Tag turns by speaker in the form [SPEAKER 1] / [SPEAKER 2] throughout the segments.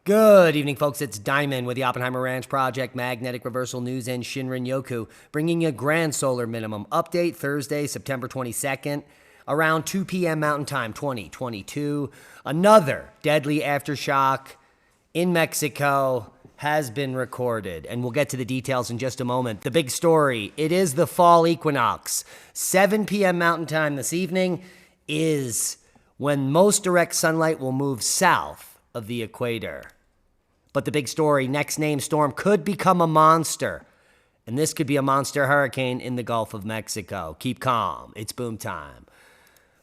[SPEAKER 1] Good evening, folks. It's Diamond with the Oppenheimer Ranch Project, Magnetic Reversal News, and Shinrin Yoku, bringing you a grand solar minimum update Thursday, September 22nd, around 2 p.m. Mountain Time, 2022. Another deadly aftershock in Mexico has been recorded, and we'll get to the details in just a moment. The big story, it is the fall equinox. 7 p.m. Mountain Time this evening is when most direct sunlight will move south of the equator. But the big story, next named storm could become a monster. And this could be a monster hurricane in the Gulf of Mexico. Keep calm. It's boom time.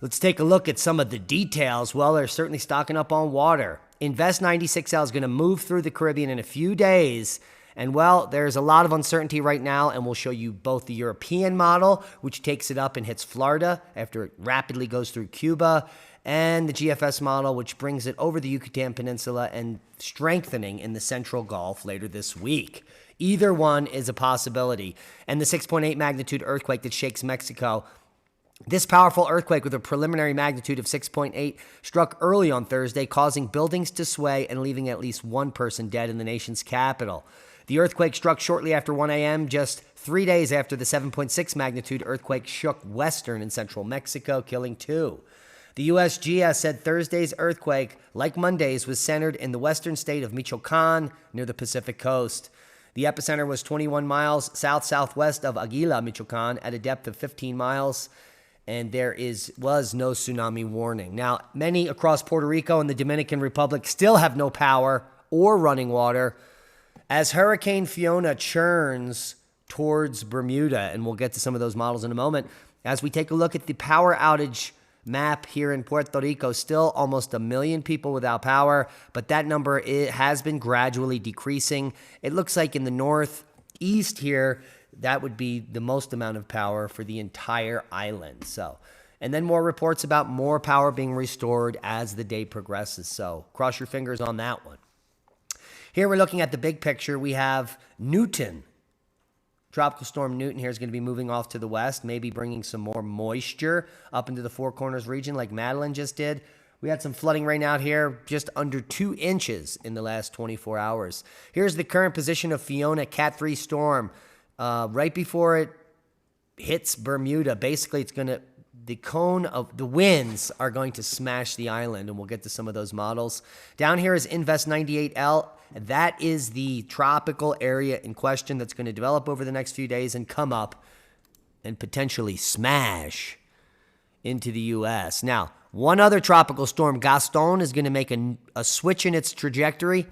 [SPEAKER 1] Let's take a look at some of the details. Well, they're certainly stocking up on water. Invest 96L is going to move through the Caribbean in a few days. And well, there's a lot of uncertainty right now, and we'll show you both the European model, which takes it up and hits Florida after it rapidly goes through Cuba, and the GFS model, which brings it over the Yucatan Peninsula and strengthening in the Central Gulf later this week. Either one is a possibility. And the 6.8 magnitude earthquake that shakes Mexico. This powerful earthquake with a preliminary magnitude of 6.8 struck early on Thursday, causing buildings to sway and leaving at least one person dead in the nation's capital. The earthquake struck shortly after 1 a.m., just 3 days after the 7.6 magnitude earthquake shook western and central Mexico, killing 2. The USGS said Thursday's earthquake, like Monday's, was centered in the western state of Michoacan near the Pacific coast. The epicenter was 21 miles south-southwest of Aguila, Michoacan, at a depth of 15 miles, and there was no tsunami warning. Now, many across Puerto Rico and the Dominican Republic still have no power or running water as Hurricane Fiona churns towards Bermuda, and we'll get to some of those models in a moment. As we take a look at the power outage map here in Puerto Rico, still almost 1 million people without power, but that number has been gradually decreasing. It looks like in the northeast here, that would be the most amount of power for the entire island. And then more reports about more power being restored as the day progresses. So cross your fingers on that one. Here we're looking at the big picture. We have Newton. Tropical storm Newton here is going to be moving off to the west, maybe bringing some more moisture up into the Four Corners region like Madeline just did. We had some flooding rain out here, just under 2 inches in the last 24 hours. Here's the current position of Fiona, Cat 3 storm. Right before it hits Bermuda, basically the cone of the winds are going to smash the island, and we'll get to some of those models. Down here is Invest 98L. That is the tropical area in question that's going to develop over the next few days and come up and potentially smash into the U.S. Now, one other tropical storm, Gaston, is going to make a switch in its trajectory.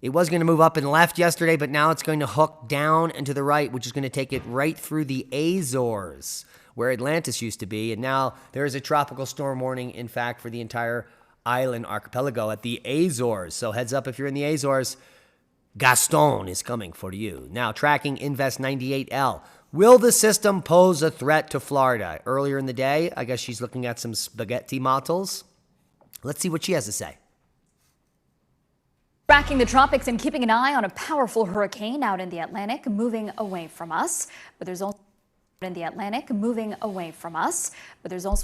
[SPEAKER 1] It was going to move up and left yesterday, but now it's going to hook down and to the right, which is going to take it right through the Azores, where Atlantis used to be. And now there is a tropical storm warning, in fact, for the entire island archipelago at the Azores. So heads up if you're in the Azores, Gaston is coming for you. Now, tracking Invest 98L. Will the system pose a threat to Florida? Earlier in the day, I guess she's looking at some spaghetti models. Let's see what she has to say.
[SPEAKER 2] Tracking the tropics and keeping an eye on a powerful hurricane out in the Atlantic moving away from us. But there's also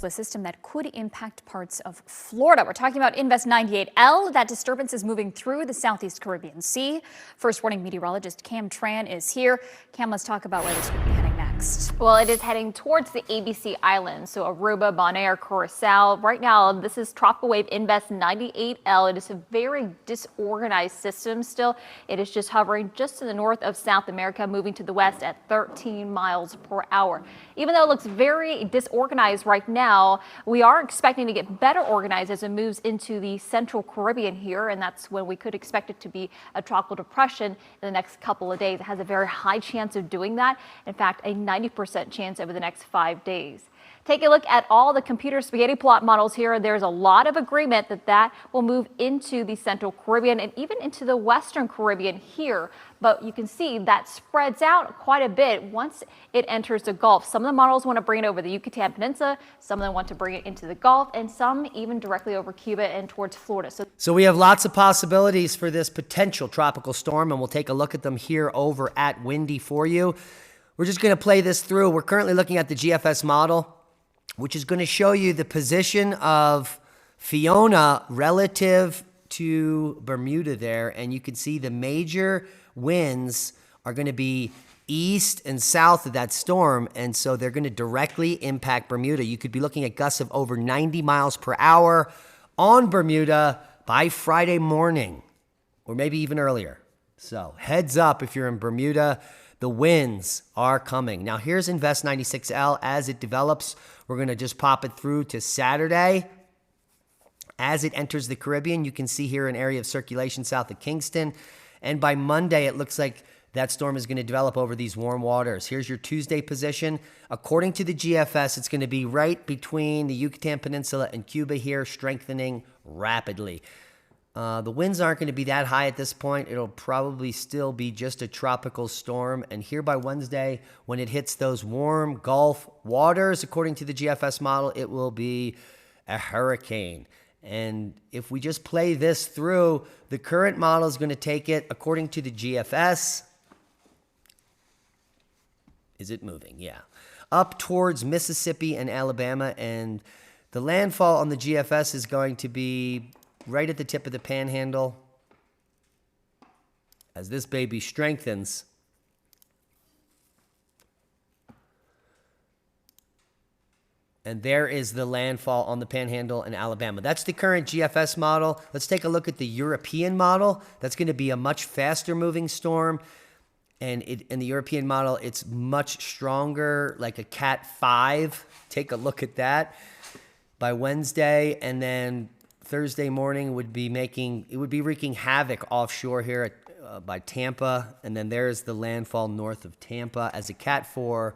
[SPEAKER 2] a system that could impact parts of Florida. We're talking about Invest 98L. That disturbance is moving through the Southeast Caribbean Sea. First warning meteorologist Cam Tran is here. Cam, let's talk about where this could be heading next.
[SPEAKER 3] Well, it is heading towards the ABC Islands, so Aruba, Bonaire, Curacao. Right now, this is tropical wave Invest 98L. It is a very disorganized system still. It is just hovering just to the north of South America, moving to the west at 13 miles per hour. Even though it looks very disorganized right now, we are expecting to get better organized as it moves into the central Caribbean here, and that's when we could expect it to be a tropical depression in the next couple of days. It has a very high chance of doing that. In fact, a 90% chance over the next 5 days. Take a look at all the computer spaghetti plot models here. There's a lot of agreement that will move into the Central Caribbean and even into the Western Caribbean here. But you can see that spreads out quite a bit once it enters the Gulf. Some of the models want to bring it over the Yucatan Peninsula, some of them want to bring it into the Gulf, and some even directly over Cuba and towards Florida.
[SPEAKER 1] So we have lots of possibilities for this potential tropical storm, and we'll take a look at them here over at Windy for you. We're just going to play this through. We're currently looking at the GFS model, which is going to show you the position of Fiona relative to Bermuda there, and you can see the major winds are going to be east and south of that storm, and so they're going to directly impact Bermuda. You could be looking at gusts of over 90 miles per hour on Bermuda by Friday morning, or maybe even earlier. So heads up if you're in Bermuda, the winds are coming. Now here's Invest 96L as it develops. We're going to just pop it through to Saturday. As it enters the Caribbean, you can see here an area of circulation south of Kingston. And by Monday, it looks like that storm is going to develop over these warm waters. Here's your Tuesday position. According to the GFS, it's going to be right between the Yucatan Peninsula and Cuba here, strengthening rapidly. The winds aren't going to be that high at this point. It'll probably still be just a tropical storm. And here by Wednesday, when it hits those warm Gulf waters, according to the GFS model, it will be a hurricane. And if we just play this through, the current model is going to take it, according to the GFS, is it moving? Yeah. Up towards Mississippi and Alabama. And the landfall on the GFS is going to be right at the tip of the panhandle. As this baby strengthens, and there is the landfall on the panhandle in Alabama. That's the current GFS model. Let's take a look at the European model. That's going to be a much faster moving storm. And in the European model, it's much stronger, like a Cat 5. Take a look at that by Wednesday. And then Thursday morning would be wreaking havoc offshore here by Tampa. And then there's the landfall north of Tampa as a Cat 4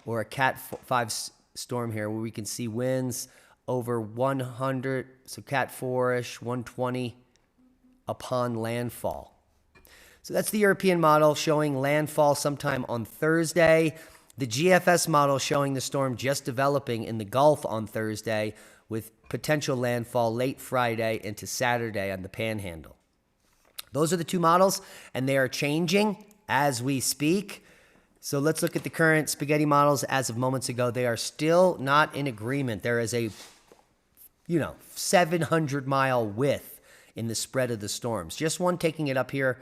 [SPEAKER 1] or a Cat 5 storm here, where we can see winds over 100, so Cat 4-ish, 120 upon landfall. So that's the European model showing landfall sometime on Thursday. The GFS model showing the storm just developing in the Gulf on Thursday with potential landfall late Friday into Saturday on the Panhandle. Those are the two models, and they are changing as we speak. So let's look at the current spaghetti models as of moments ago. They are still not in agreement. There is a 700-mile width in the spread of the storms. Just one taking it up here.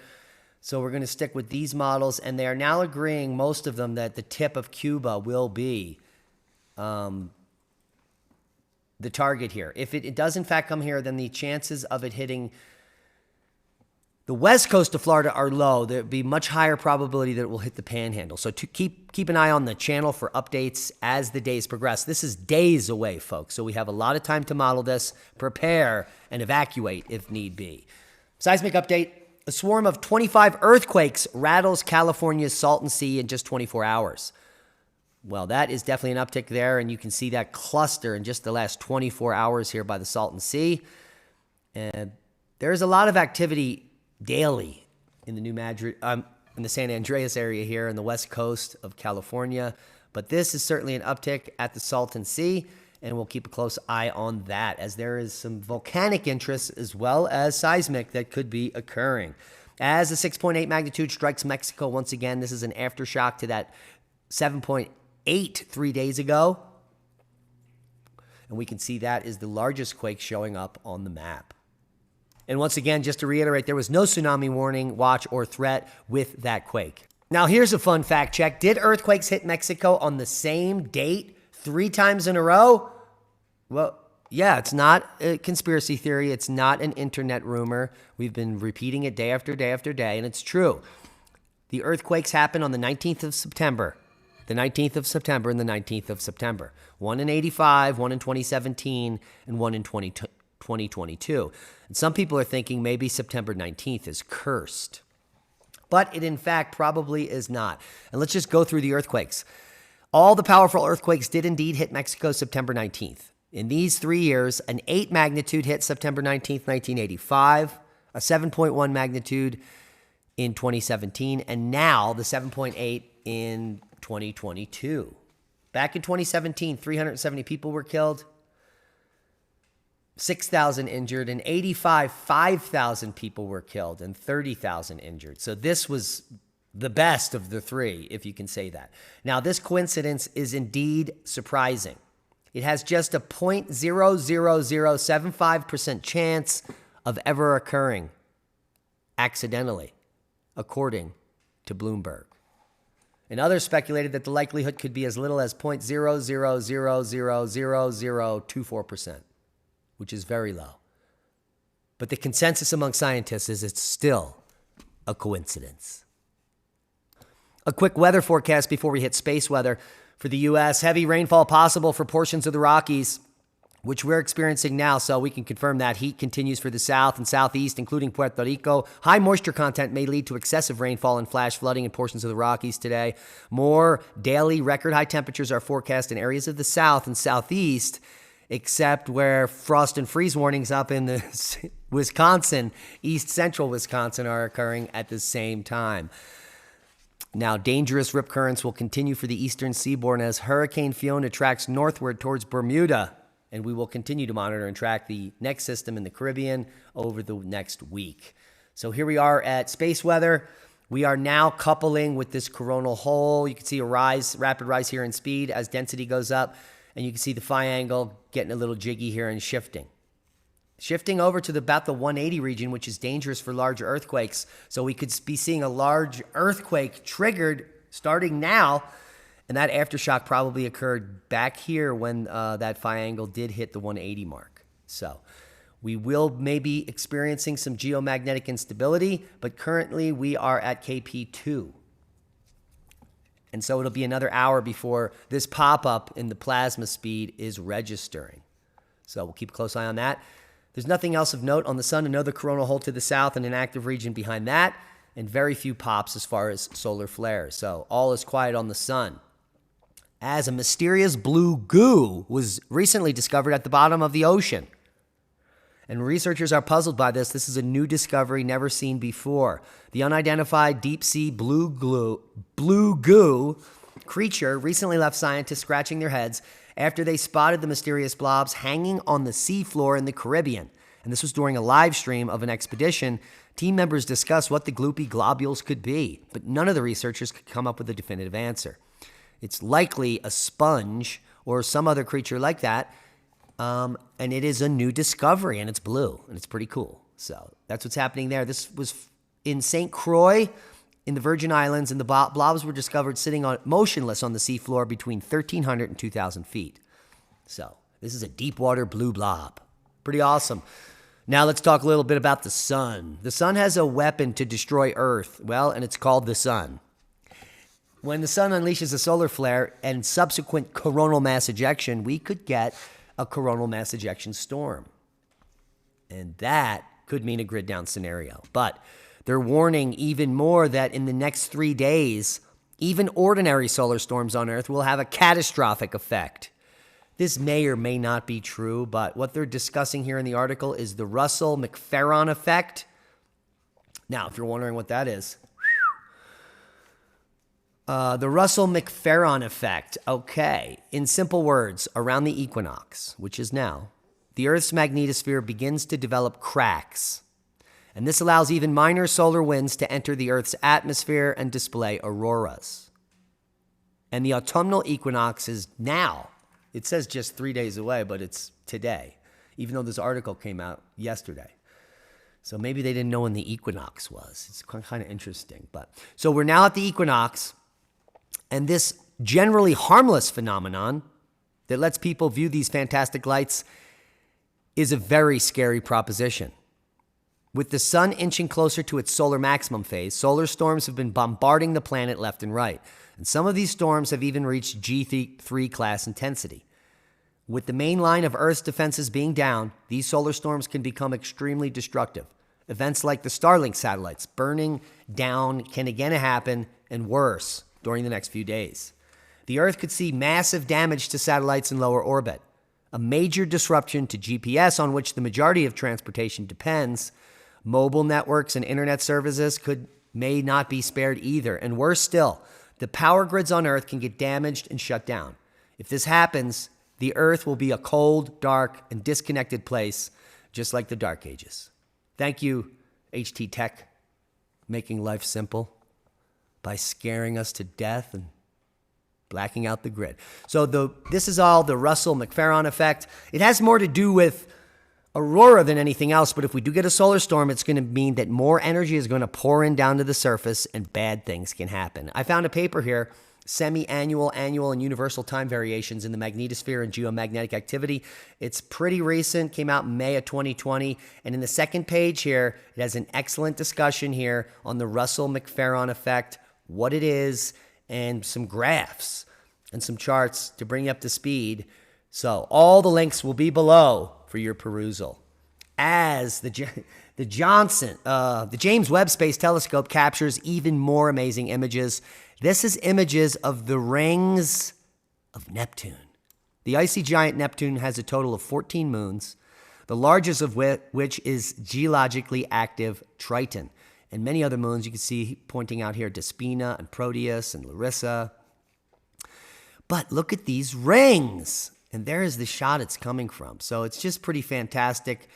[SPEAKER 1] So we're going to stick with these models, and they are now agreeing, most of them, that the tip of Cuba will be the target here. If it does in fact come here, then the chances of it hitting the west coast of Florida are low. There'd be much higher probability that it will hit the Panhandle. So to keep an eye on the channel for updates as the days progress. This is days away, folks. So we have a lot of time to model this, prepare, and evacuate if need be. Seismic update. A swarm of 25 earthquakes rattles California's Salton Sea in just 24 hours. Well, that is definitely an uptick there, and you can see that cluster in just the last 24 hours here by the Salton Sea. And there's a lot of activity daily in the San Andreas area here in the west coast of California. But this is certainly an uptick at the Salton Sea, and we'll keep a close eye on that as there is some volcanic interest as well as seismic that could be occurring. As the 6.8 magnitude strikes Mexico once again, this is an aftershock to that 7.8 3 days ago. And we can see that is the largest quake showing up on the map. And once again, just to reiterate, there was no tsunami warning, watch, or threat with that quake. Now, here's a fun fact check. Did earthquakes hit Mexico on the same date 3 times in a row? Well, yeah, it's not a conspiracy theory. It's not an internet rumor. We've been repeating it day after day after day, and it's true. The earthquakes happened on the 19th of September. The 19th of September and the 19th of September. One in 85, one in 2017, and one in 2022. And some people are thinking maybe September 19th is cursed. But it, in fact, probably is not. And let's just go through the earthquakes. All the powerful earthquakes did indeed hit Mexico September 19th. In these 3 years, an 8 magnitude hit September 19th, 1985, a 7.1 magnitude in 2017, and now the 7.8 in 2022. Back in 2017, 370 people were killed, 6,000 injured. In 85, 5,000 people were killed and 30,000 injured. So this was the best of the three, if you can say that. Now, this coincidence is indeed surprising. It has just a 0.00075% chance of ever occurring accidentally, according to Bloomberg. And others speculated that the likelihood could be as little as 0.000000024%, which is very low. But the consensus among scientists is it's still a coincidence. A quick weather forecast before we hit space weather for the U.S. Heavy rainfall possible for portions of the Rockies, which we're experiencing now, so we can confirm that heat continues for the south and southeast, including Puerto Rico. High moisture content may lead to excessive rainfall and flash flooding in portions of the Rockies today. More daily record high temperatures are forecast in areas of the south and southeast, except where frost and freeze warnings up in the Wisconsin, east central Wisconsin, are occurring at the same time. Now, dangerous rip currents will continue for the eastern seaboard as Hurricane Fiona tracks northward towards Bermuda. And we will continue to monitor and track the next system in the Caribbean over the next week. So here we are at space weather. We are now coupling with this coronal hole. You can see a rapid rise here in speed as density goes up. And you can see the phi angle getting a little jiggy here and shifting. Shifting over to about the 180 region, which is dangerous for larger earthquakes. So we could be seeing a large earthquake triggered starting now. And that aftershock probably occurred back here when that phi angle did hit the 180 mark. So we will maybe experiencing some geomagnetic instability, but currently we are at KP2. And so it'll be another hour before this pop-up in the plasma speed is registering. So we'll keep a close eye on that. There's nothing else of note on the sun. Another coronal hole to the south and an active region behind that, and very few pops as far as solar flares. So all is quiet on the sun. As a mysterious blue goo was recently discovered at the bottom of the ocean. And researchers are puzzled by this. This is a new discovery never seen before. The unidentified deep-sea blue goo creature recently left scientists scratching their heads after they spotted the mysterious blobs hanging on the seafloor in the Caribbean. And this was during a live stream of an expedition. Team members discussed what the gloopy globules could be, but none of the researchers could come up with a definitive answer. It's likely a sponge or some other creature like that. And it is a new discovery, and it's blue, and it's pretty cool. So that's what's happening there. This was in St. Croix in the Virgin Islands, and the blobs were discovered sitting motionless on the seafloor between 1,300 and 2,000 feet. So this is a deep water blue blob. Pretty awesome. Now let's talk a little bit about the sun. The sun has a weapon to destroy Earth. Well, and it's called the sun. When the sun unleashes a solar flare and subsequent coronal mass ejection, we could get a coronal mass ejection storm. And that could mean a grid down scenario. But they're warning even more that in the next 3 days, even ordinary solar storms on Earth will have a catastrophic effect. This may or may not be true, but what they're discussing here in the article is the Russell-McPherron effect. Now, if you're wondering what that is, the Russell-McPherron effect. Okay. In simple words, around the equinox, which is now, the Earth's magnetosphere begins to develop cracks. And this allows even minor solar winds to enter the Earth's atmosphere and display auroras. And the autumnal equinox is now. It says just 3 days away, but it's today, even though this article came out yesterday. So maybe they didn't know when the equinox was. It's kind of interesting. So we're now at the equinox. And this generally harmless phenomenon that lets people view these fantastic lights is a very scary proposition. With the sun inching closer to its solar maximum phase, solar storms have been bombarding the planet left and right. And some of these storms have even reached G3 class intensity. With the main line of Earth's defenses being down, these solar storms can become extremely destructive. Events like the Starlink satellites burning down can again happen, and worse, during the next few days. The Earth could see massive damage to satellites in lower orbit, a major disruption to GPS on which the majority of transportation depends. Mobile networks and internet services may not be spared either. And worse still, the power grids on Earth can get damaged and shut down. If this happens, the Earth will be a cold, dark, and disconnected place, just like the Dark Ages. Thank you, HT Tech, making life simple by scaring us to death and blacking out the grid. So this is all the Russell-McPherron effect. It has more to do with aurora than anything else, but if we do get a solar storm, it's going to mean that more energy is going to pour in down to the surface and bad things can happen. I found a paper here, Semi-Annual, Annual, and Universal Time Variations in the Magnetosphere and Geomagnetic Activity. It's pretty recent, came out in May of 2020, and in the second page here, it has an excellent discussion here on the Russell-McFerron effect, what it is, and some graphs and some charts to bring you up to speed. So all the links will be below for your perusal. As the James Webb Space Telescope captures even more amazing images. This is images of the rings of Neptune. The icy giant Neptune has a total of 14 moons, the largest of which is geologically active Triton. And many other moons you can see pointing out here, Despina and Proteus and Larissa. But look at these rings. And there is the shot it's coming from. So it's just pretty fantastic.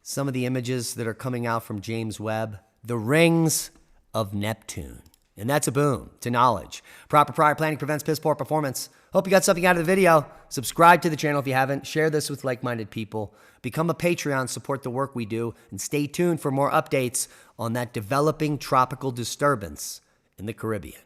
[SPEAKER 1] Some of the images that are coming out from James Webb. The rings of Neptune. And that's a boon to knowledge. Proper prior planning prevents piss poor performance. Hope you got something out of the video. Subscribe to the channel if you haven't. Share this with like-minded people. Become a Patreon, support the work we do. And stay tuned for more updates on that developing tropical disturbance in the Caribbean.